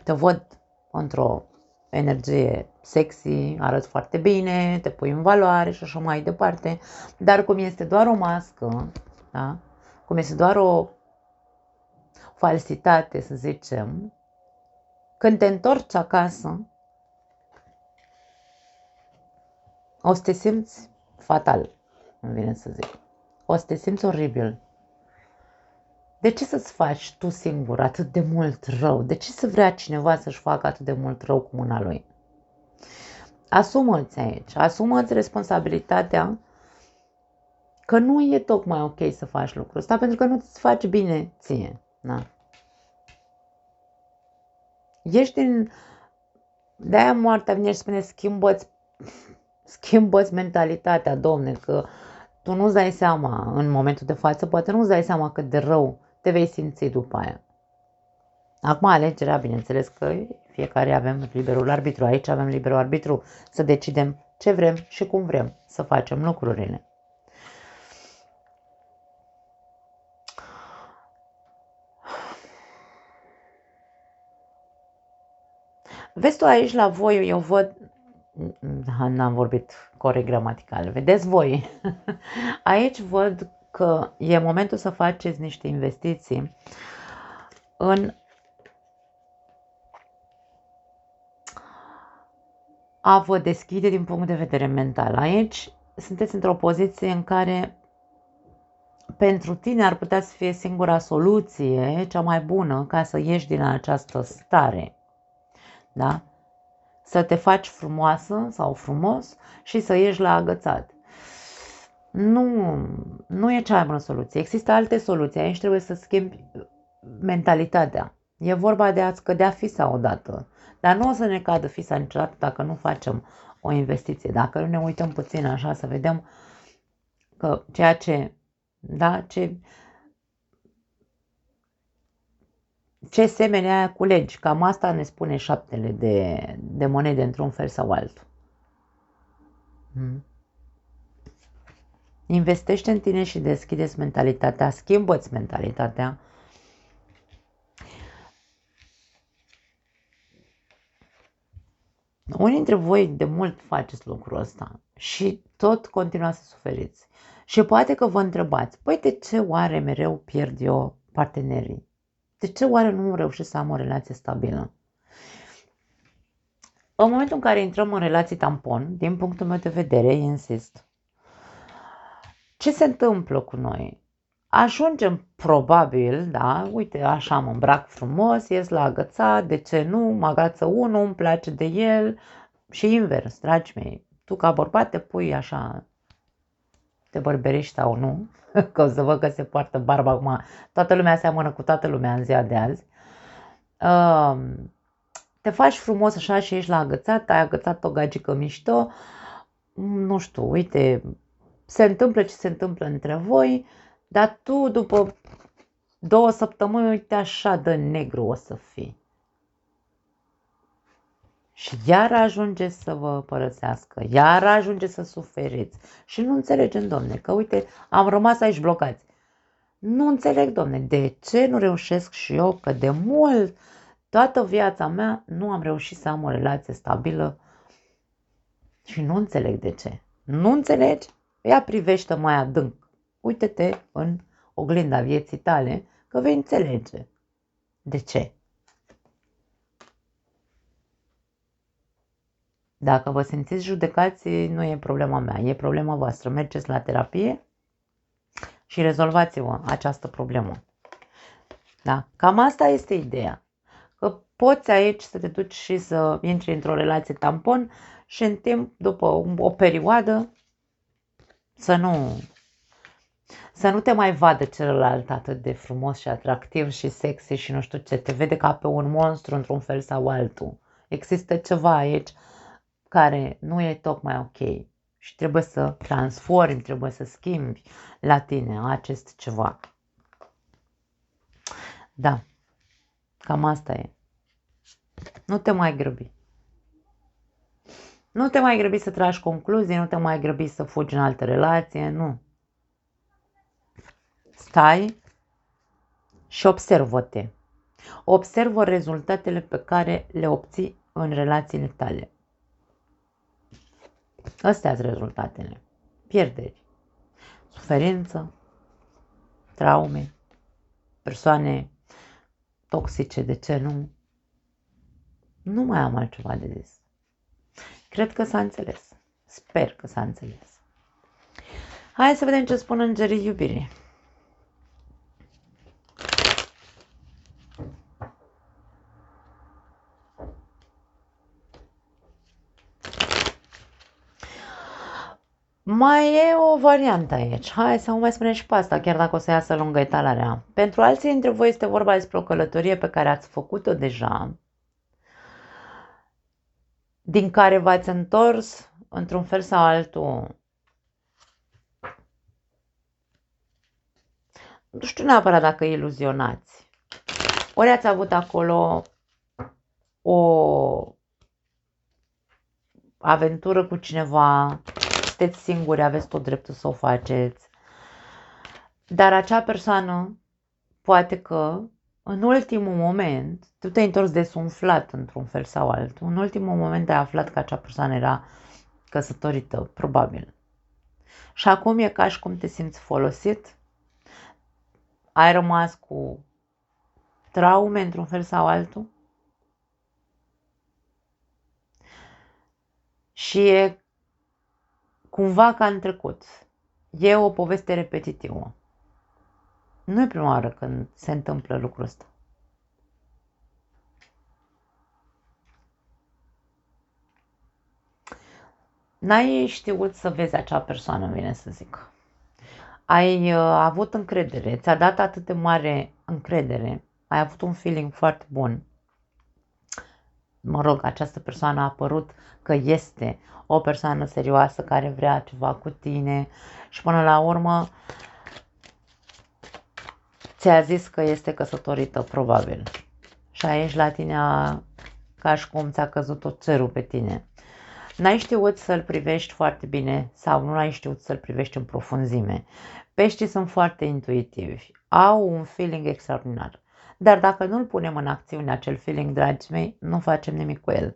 te văd într-o energie sexy, arăți foarte bine, te pui în valoare și așa mai departe, dar cum este doar o mască, da? Cum este doar o falsitate, să zicem, când te întorci acasă, o să te simți fatal, îmi vine să zic. O să te simți oribil. De ce să-ți faci tu singur atât de mult rău? De ce să vrea cineva să-și facă atât de mult rău cu mâna lui? Asumă-ți aici, asumă-ți responsabilitatea că nu e tocmai ok să faci lucrul ăsta, pentru că nu ți faci bine ție. Da? Ești din... De-aia moartea vine și spune, schimbă-ți mentalitatea, domne, că tu nu-ți dai seama în momentul de față, poate nu-ți dai seama cât de rău te vei simți după aia. Acum alegerea, bineînțeles că fiecare avem liberul arbitru, aici avem liberul arbitru să decidem ce vrem și cum vrem să facem lucrurile. Vezi tu aici la voi, eu văd, n-am vorbit corect gramatical, vedeți voi, aici văd că e momentul să faceți niște investiții în a vă deschide din punct de vedere mental. Aici sunteți într-o poziție în care pentru tine ar putea să fie singura soluție, cea mai bună, ca să ieși din această stare. Da? Să te faci frumoasă sau frumos și să ieși la agățat. Nu e cea mai bună soluție. Există alte soluții. Aici trebuie să schimbi mentalitatea. E vorba de a-ți cădea fisa odată. Dar nu o să ne cadă fisa niciodată dacă nu facem o investiție. Dacă nu ne uităm puțin așa să vedem că ceea ce, da, ce semene aia culegi. Cam asta ne spune șaptele de monede într-un fel sau altul. Investește în tine și deschide-ți mentalitatea, schimbă-ți mentalitatea. Unii dintre voi de mult faceți lucrul ăsta și tot continuați să suferiți. Și poate că vă întrebați, păi de ce oare mereu pierd eu partenerii? De ce oare nu reușesc să am o relație stabilă? În momentul în care intrăm în relații tampon, din punctul meu de vedere, insist, ce se întâmplă cu noi? Ajungem probabil, da, uite, așa mă îmbrac frumos, ies la agățat, de ce nu, mă agață unul, îmi place de el și invers, dragii mei. Tu ca bărbat te pui așa, te bărberești sau nu, că o să văd că se poartă barba acum, toată lumea seamănă cu toată lumea în ziua de azi. Te faci frumos așa și ești la agățat, ai agățat o gagică mișto, nu știu, uite, se întâmplă ce se întâmplă între voi, dar tu după 2 săptămâni, uite așa de negru o să fii. Și iar ajunge să vă părăsească, iar ajunge să suferiți. Și nu înțelegem, domne, că uite, am rămas aici blocați. Nu înțeleg, domne, de ce nu reușesc și eu, că de mult, toată viața mea, nu am reușit să am o relație stabilă și nu înțeleg de ce. Nu înțelegi? Ia privește mai adânc. Uite-te în oglinda vieții tale, că vei înțelege. De ce? Dacă vă simțiți judecați, nu e problema mea, e problema voastră. Mergeți la terapie și rezolvați-vă această problemă. Da? Cam asta este ideea. Că poți aici să te duci și să intri într-o relație tampon și în timp, după o perioadă, să nu te mai vadă celălalt atât de frumos și atractiv și sexy și nu știu ce. Te vede ca pe un monstru într-un fel sau altul. Există ceva aici care nu e tocmai ok și trebuie să transformi, trebuie să schimbi la tine acest ceva. Da, cam asta e. Nu te mai grăbi. Nu te mai grăbi să tragi concluzii, nu te mai grăbi să fugi în altă relație, nu. Stai și observă-te. Observă rezultatele pe care le obții în relațiile tale. Astea sunt rezultatele. Pierderi, suferință, traume, persoane toxice, de ce nu? Nu mai am altceva de zis. Cred că s-a înțeles. Sper că s-a înțeles. Hai să vedem ce spun îngerii iubirii. Mai e o variantă aici. Hai să mai spunem și pe asta, chiar dacă o să iasă lungă etalarea. Pentru alții dintre voi este vorba despre o călătorie pe care ați făcut-o deja, din care v-ați întors într-un fel sau altul. Nu știu neapărat dacă iluzionați. Ori ați avut acolo o aventură cu cineva, sunteți singuri, aveți tot dreptul să o faceți. Dar acea persoană, poate că în ultimul moment, tu te-ai întors desumflat într-un fel sau altul, în ultimul moment ai aflat că acea persoană era căsătorită, probabil. Și acum e ca și cum te simți folosit, ai rămas cu traume într-un fel sau altul și e cumva ca în trecut. E o poveste repetitivă. Nu e prima oară când se întâmplă lucrul ăsta. N-ai știut să vezi acea persoană, vine să zic. Ai avut încredere, ți-a dat atât de mare încredere, ai avut un feeling foarte bun. Mă rog, această persoană a apărut că este o persoană serioasă care vrea ceva cu tine și până la urmă ți-a zis că este căsătorită, probabil. Și aici la tine ca și cum ți-a căzut tot cerul pe tine. N-ai știut să-l privești foarte bine sau nu ai știut să-l privești în profunzime. Peștii sunt foarte intuitivi, au un feeling extraordinar. Dar dacă nu-l punem în acțiune, acel feeling, dragii mei, nu facem nimic cu el.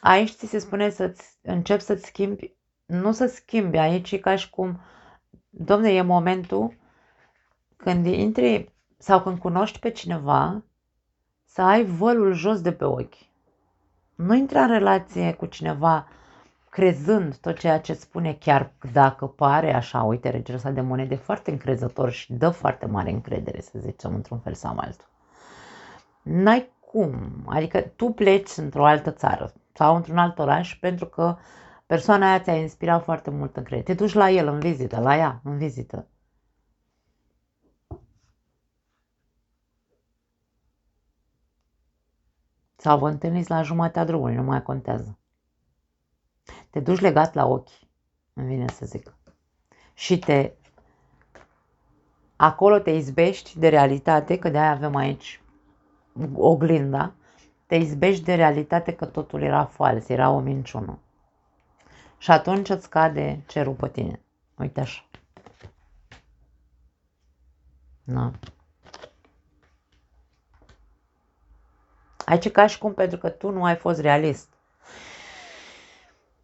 Aici ți se spune să începi să-ți schimbi, nu să schimbi, aici e ca și cum, domne, e momentul când intri sau când cunoști pe cineva, să ai vălul jos de pe ochi. Nu intra în relație cu cineva crezând tot ceea ce spune, chiar dacă pare așa, uite, regele ăsta de monede foarte încrezător și dă foarte mare încredere, să zicem, într-un fel sau altul. N-ai cum, adică tu pleci într-o altă țară sau într-un alt oraș pentru că persoana aia ți-a inspirat foarte mult încredere. Te duci la el în vizită, la ea în vizită. Sau vă întâlniți la jumatea drumului, nu mai contează. Te duci legat la ochi, îmi vine să zic. Și acolo te izbești de realitate, că de-aia avem aici oglinda, te izbești de realitate că totul era fals, era o minciună. Și atunci îți cade cerul pe tine. Uite așa. Da. Aici ca și cum pentru că tu nu ai fost realist.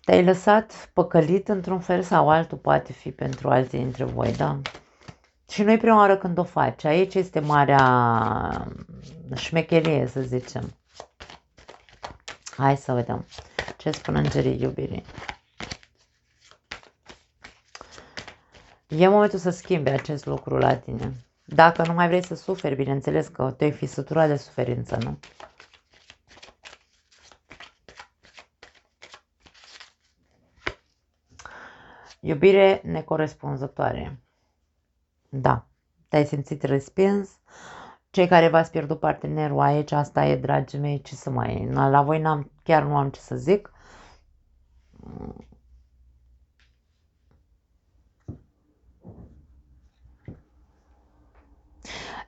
Te-ai lăsat păcălit într-un fel sau altul, poate fi pentru alții dintre voi, da? Și nu e prima oară când o faci. Aici este marea șmecherie, să zicem. Hai să vedem ce spun îngerii iubirii. E momentul să schimbi acest lucru la tine. Dacă nu mai vrei să suferi, bineînțeles că te-ai fi săturat de suferință, nu? Iubire necorespunzătoare. Da, te-ai simțit respins. Cei care v-ați pierdut partenerul aici, asta e, dragii mei, ce să mai... La voi chiar nu am ce să zic.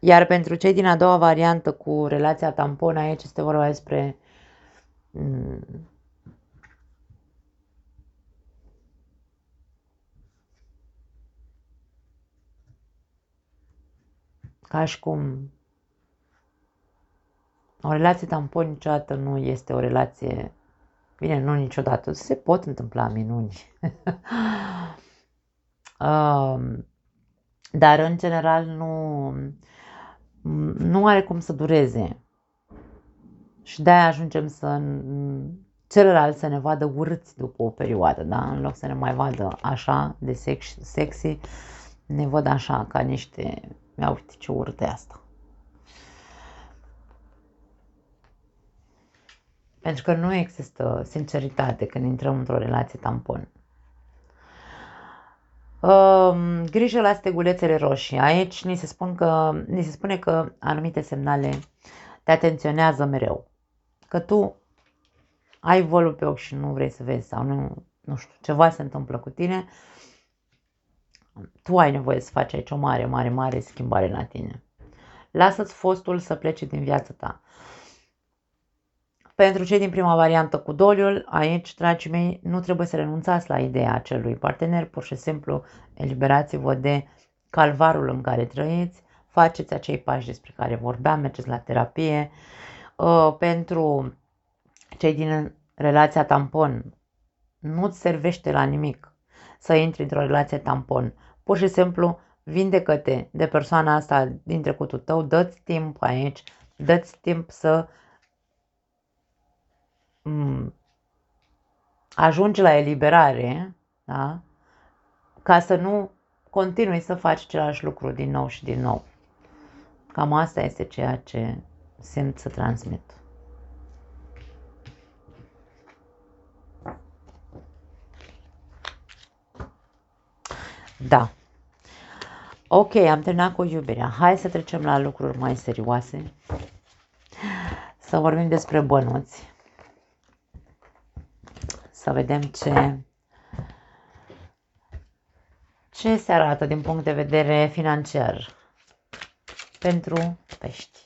Iar pentru cei din a doua variantă cu relația tampon, aici este vorba despre ca și cum o relație tampon niciodată nu este o relație, bine, nu niciodată, se pot întâmpla minuni. Dar în general nu are cum să dureze. Și de-aia ajungem să celălalt să ne vadă urâți după o perioadă, da? În loc să ne mai vadă așa de sexy, ne văd așa ca niște, ia uite ce urât e asta. Pentru că nu există sinceritate când intrăm într-o relație tampon. Grijă la stegulețele roșii. Aici ni se spune că anumite semnale te atenționează mereu. Că tu ai volul pe ochi și nu vrei să vezi sau nu știu, ceva se întâmplă cu tine. Tu ai nevoie să faci aici o mare schimbare la tine. Lasă-ți fostul să plece din viața ta. Pentru cei din prima variantă cu doliul, aici, dragii mei, nu trebuie să renunțați la ideea acelui partener, pur și simplu eliberați-vă de calvarul în care trăiți, faceți acei pași despre care vorbeam, mergeți la terapie. Pentru cei din relația tampon, nu-ți servește la nimic să intri într-o relație tampon. Pur și simplu vindecă-te de persoana asta din trecutul tău, dă-ți timp aici, dă-ți timp să ajungi la eliberare, da? Ca să nu continui să faci același lucru din nou și din nou. Cam asta este ceea ce simt să transmit. Da. Ok, am terminat cu iubirea. Hai să trecem la lucruri mai serioase. Să vorbim despre bănuți. Să vedem ce se arată din punct de vedere financiar pentru pești.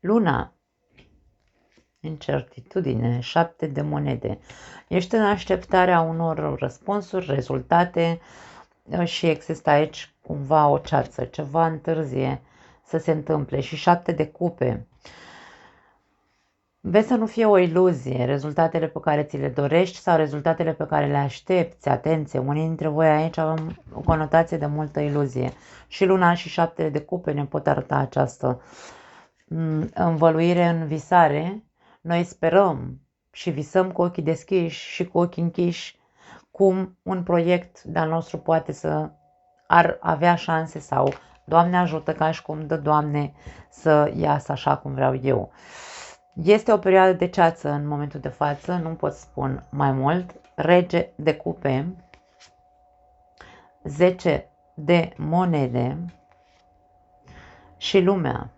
Luna, incertitudine, 7 de monede. Ești în așteptarea unor răspunsuri, rezultate și există aici cumva o ceață, ceva întârzie să se întâmple. Și 7 de cupe. Vezi să nu fie o iluzie rezultatele pe care ți le dorești sau rezultatele pe care le aștepți. Atenție, unii dintre voi aici avem o conotație de multă iluzie. Și luna și 7 de cupe ne pot arăta această învăluire în visare. Noi sperăm și visăm cu ochii deschiși și cu ochii închiși cum un proiect de-al nostru poate să ar avea șanse sau Doamne ajută, ca și cum dă Doamne să iasă așa cum vreau eu. Este o perioadă de ceață în momentul de față, nu pot spun mai mult. Rege de cupe, 10 de monede și lumea.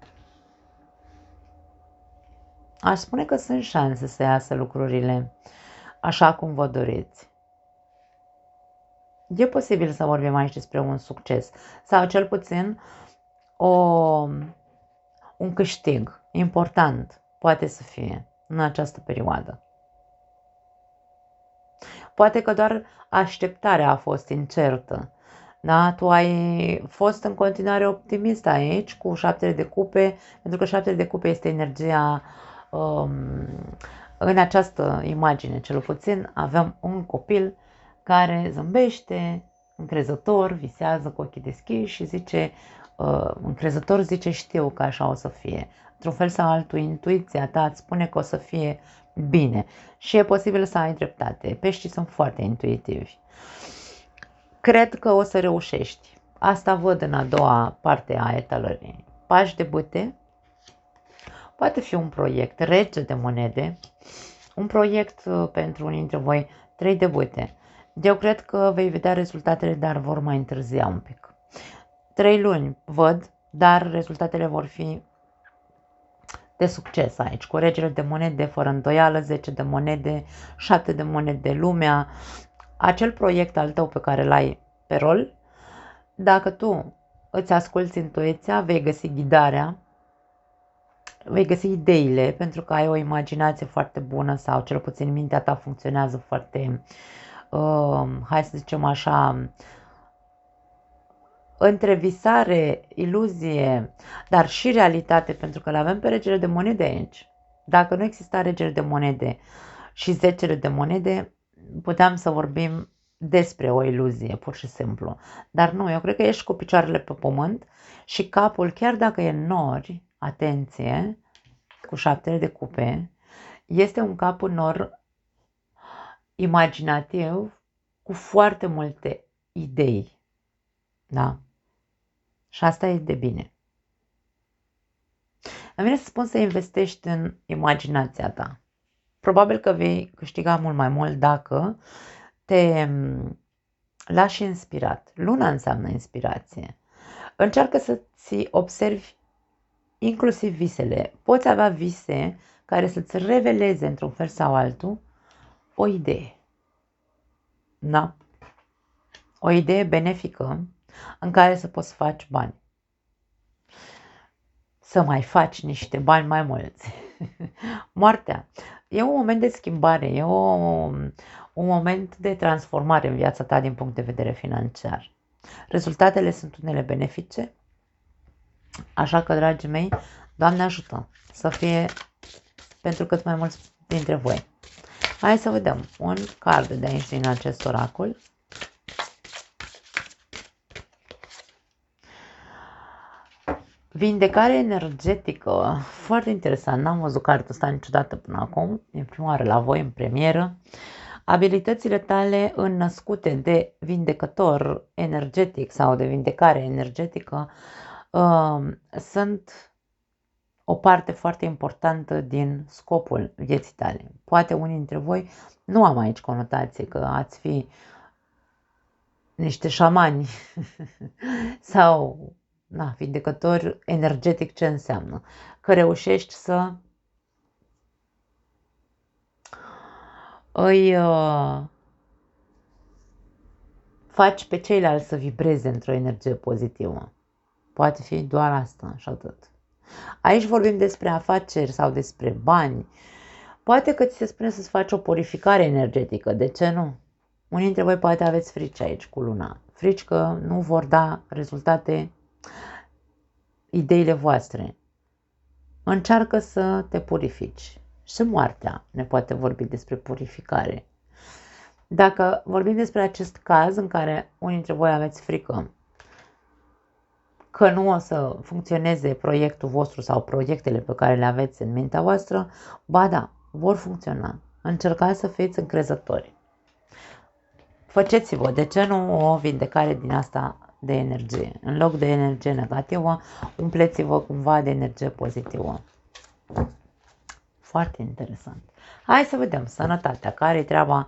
Aș spune că sunt șanse să iasă lucrurile așa cum vă doriți. E posibil să vorbim aici despre un succes sau cel puțin un câștig important poate să fie în această perioadă. Poate că doar așteptarea a fost incertă. Da? Tu ai fost în continuare optimist aici cu 7 de cupe, pentru că 7 de cupe este energia în această imagine, cel puțin avem un copil care zâmbește, încrezător, visează cu ochii deschiși și zice, încrezător zice știu că așa o să fie. Într-un fel sau altul, intuiția ta îți spune că o să fie bine și e posibil să ai dreptate. Peștii sunt foarte intuitivi. Cred că o să reușești. Asta văd în a doua parte a etalării. Pași de bâte. Poate fi un proiect, rege de monede, un proiect pentru unii dintre voi, 3 de bâte. Eu cred că vei vedea rezultatele, dar vor mai întârzia un pic. 3 luni văd, dar rezultatele vor fi de succes aici, cu regele de monede, fără îndoială, 10 de monede, 7 de monede, lumea, acel proiect al tău pe care l-ai pe rol, dacă tu îți asculți intuiția, vei găsi ghidarea, vei găsi ideile, pentru că ai o imaginație foarte bună sau cel puțin mintea ta funcționează foarte, hai să zicem așa, între visare, iluzie, dar și realitate, pentru că le avem pe regele de monede aici. Dacă nu exista regele de monede și 10 de monede, puteam să vorbim despre o iluzie, pur și simplu. Dar nu, eu cred că ești cu picioarele pe pământ și capul, chiar dacă e în nori, atenție, cu 7 de cupe, este un cap în nor imaginativ cu foarte multe idei. Da? Și asta e de bine. Îmi vine să spun să investești în imaginația ta. Probabil că vei câștiga mult mai mult dacă te lași inspirat. Luna înseamnă inspirație. Încearcă să-ți observi inclusiv visele. Poți avea vise care să-ți reveleze într-un fel sau altul o idee. Da? O idee benefică în care să poți face bani. Să mai faci niște bani mai mulți. Moartea. E un moment de schimbare, e un moment de transformare în viața ta din punct de vedere financiar. Rezultatele sunt unele benefice, așa că, dragii mei, Doamne ajută să fie pentru cât mai mulți dintre voi. Hai să vedem un card de aici din acest oracol. Vindecare energetică, foarte interesant, n-am văzut cartea asta niciodată până acum, e prima oară la voi în premieră. Abilitățile tale înnăscute de vindecător energetic sau de vindecare energetică sunt o parte foarte importantă din scopul vieții tale. Poate unii dintre voi, nu am aici conotație că ați fi niște șamani sau vindecător energetic, ce înseamnă? Că reușești să îi faci pe ceilalți să vibreze într-o energie pozitivă. Poate fi doar asta și atât. Aici vorbim despre afaceri sau despre bani. Poate că ți se spune să-ți faci o purificare energetică. De ce nu? Unii dintre voi poate aveți frici aici cu luna. Frici că nu vor da rezultate ideile voastre. Încearcă să te purifici. Și moartea ne poate vorbi despre purificare. Dacă vorbim despre acest caz în care unii dintre voi aveți frică că nu o să funcționeze proiectul vostru sau proiectele pe care le aveți în mintea voastră, ba da, vor funcționa. Încercați să fiți încrezători. Faceți-vă, de ce nu, o vindecare din asta de energie. În loc de energie negativă, umpleți-vă cumva de energie pozitivă. Foarte interesant. Hai să vedem sănătatea, care-i treaba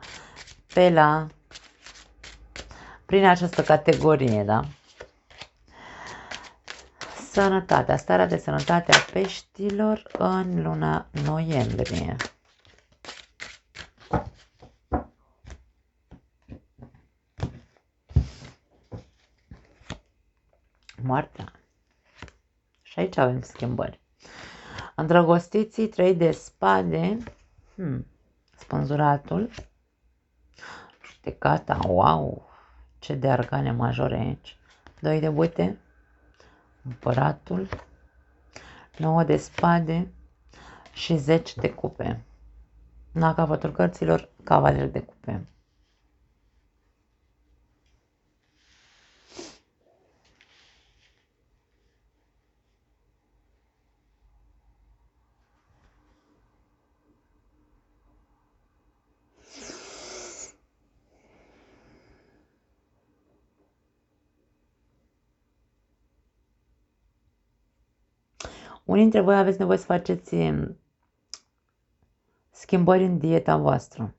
prin această categorie, da? Sănătatea, starea de sănătate a peștilor în luna noiembrie. Moartea. Și aici avem schimbări. Îndrăgostiții, 3 de spade, spânzuratul, judecata, wow, ce de arcane majore aici. 2 de bute, împăratul, 9 de spade și 10 de cupe. La capătul cărților, cavaler de cupe. Unii dintre voi aveți nevoie să faceți schimbări în dieta voastră.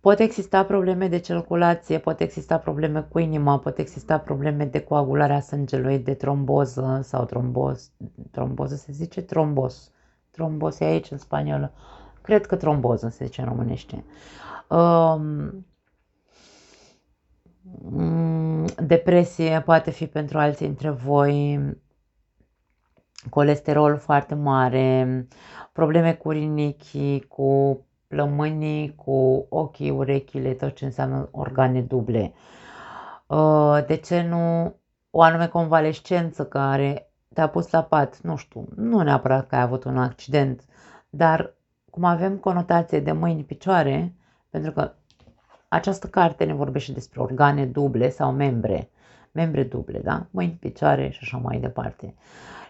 Pot exista probleme de circulație, pot exista probleme cu inima, pot exista probleme de coagulare a sângelui, de tromboză sau tromboză se zice? Trombos e aici în spaniolă. Cred că tromboză se zice în românește. Depresie poate fi pentru alții dintre voi, colesterol foarte mare, probleme cu rinichii, cu plămânii, cu ochii, urechile, tot ce înseamnă organe duble. De ce nu o anume convalescență care te-a pus la pat, nu știu, nu neapărat că ai avut un accident, dar cum avem conotație de mâini, picioare, pentru că această carte ne vorbește despre organe duble sau membre duble, da? Mâini, picioare și așa mai departe.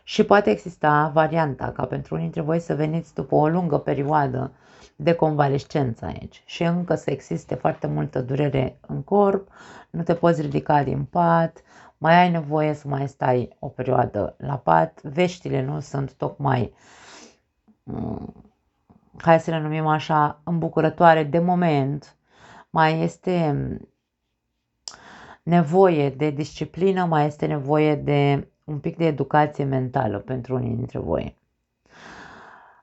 Și poate exista varianta ca pentru unii dintre voi să veniți după o lungă perioadă de convalescență aici și încă să existe foarte multă durere în corp, nu te poți ridica din pat, mai ai nevoie să mai stai o perioadă la pat, veștile nu sunt tocmai, hai să le numim așa, îmbucurătoare de moment, mai este nevoie de disciplină, mai este nevoie de un pic de educație mentală pentru unii dintre voi.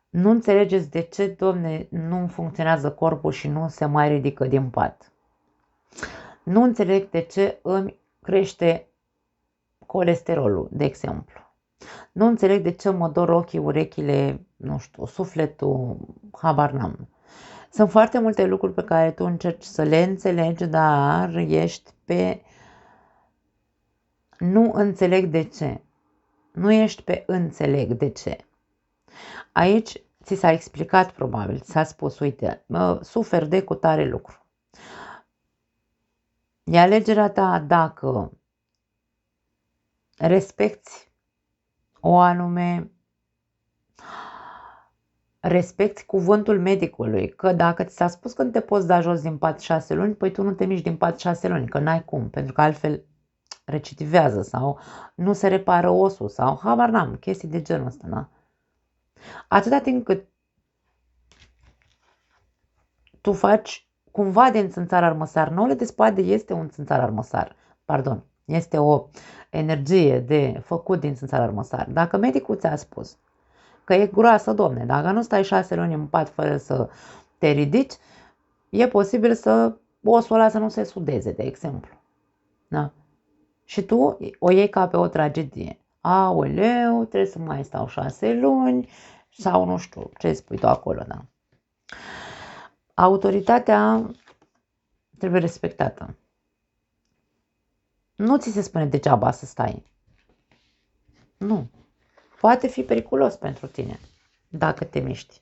Nu înțelegeți de ce, Doamne, nu funcționează corpul și nu se mai ridică din pat. Nu înțeleg de ce îmi crește colesterolul, de exemplu. Nu înțeleg de ce mă dor ochii, urechile, nu știu, sufletul, habar n-am. Sunt foarte multe lucruri pe care tu încerci să le înțelegi, dar ești pe nu înțeleg de ce. Nu ești pe înțeleg de ce. Aici ți s-a explicat probabil, ți s-a spus, uite, sufer de cutare lucru. E alegerea ta dacă respecti o anume, respecti cuvântul medicului, că dacă ți s-a spus că nu te poți da jos din pat 6 luni, păi tu nu te miști din pat 6 luni, că n-ai cum, pentru că altfel recidivează sau nu se repară osul sau habar n-am, chestii de genul ăsta, da? Atâta timp cât tu faci cumva din țânțar armăsar, nouăle de spade este un țânțar armăsar, pardon, este o energie de făcut din țânțar armăsar. Dacă medicul ți-a spus că e groasă, domne, dacă nu stai 6 luni în pat fără să te ridici, e posibil să osul ăla să nu se sudeze, de exemplu. Da? Și tu o iei ca pe o tragedie. Aoleu, trebuie să mai stau 6 luni sau nu știu ce spui tu acolo, da? Autoritatea trebuie respectată. Nu ți se spune degeaba să stai. Nu. Poate fi periculos pentru tine dacă te miști.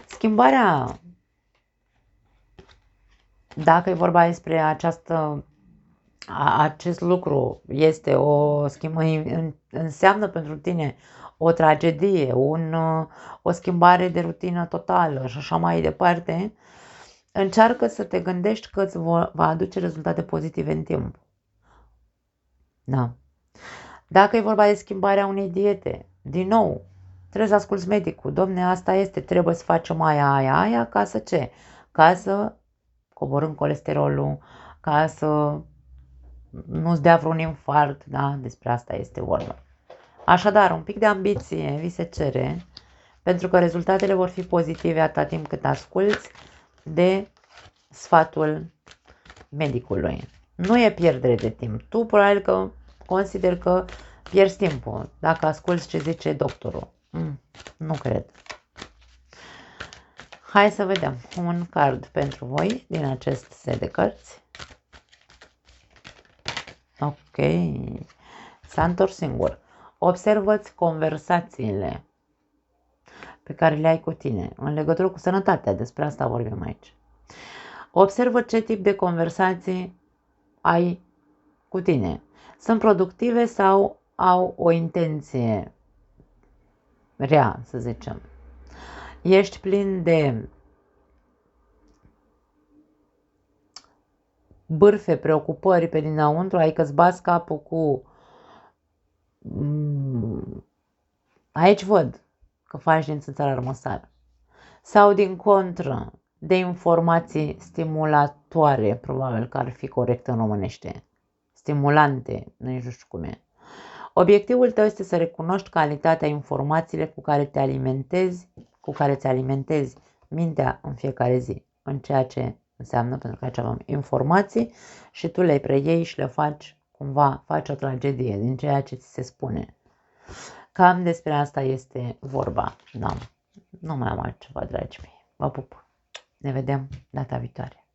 Schimbarea, dacă e vorba despre acest lucru, este o schimbare, înseamnă pentru tine o tragedie, o schimbare de rutină totală și așa mai departe, încearcă să te gândești că îți va aduce rezultate pozitive în timp. Da. Dacă e vorba de schimbarea unei diete, din nou, trebuie să asculți medicul. Domne, asta este, trebuie să facem aia, ca să ce? Ca să coborâm colesterolul, ca să nu-ți dea vreun infart, da? Despre asta este vorba. Așadar, un pic de ambiție vi se cere, pentru că rezultatele vor fi pozitive atâta timp cât asculți de sfatul medicului. Nu e pierdere de timp. Tu probabil că consider că pierzi timpul dacă asculți ce zice doctorul. Nu cred. Hai să vedem un card pentru voi din acest set de cărți. Ok. S-a întors singur. Observă-ți conversațiile pe care le ai cu tine în legătură cu sănătatea. Despre asta vorbim aici. Observă ce tip de conversații ai cu tine. Sunt productive sau au o intenție rea, să zicem. Ești plin de bârfe, preocupări pe dinăuntru, adică îți bați capul cu... Aici văd că faci din țâțara armăsară. Sau din contră, de informații stimulatoare, probabil că ar fi corect în românește. Stimulante, nu știu cum e. Obiectivul tău este să recunoști calitatea informațiilor cu care îți alimentezi mintea în fiecare zi, în ceea ce înseamnă, pentru că aici avem informații și tu le preiei și le faci, cumva, faci o tragedie din ceea ce ți se spune. Cam despre asta este vorba. Da. Nu mai am altceva, dragii mei. Vă pup. Ne vedem data viitoare.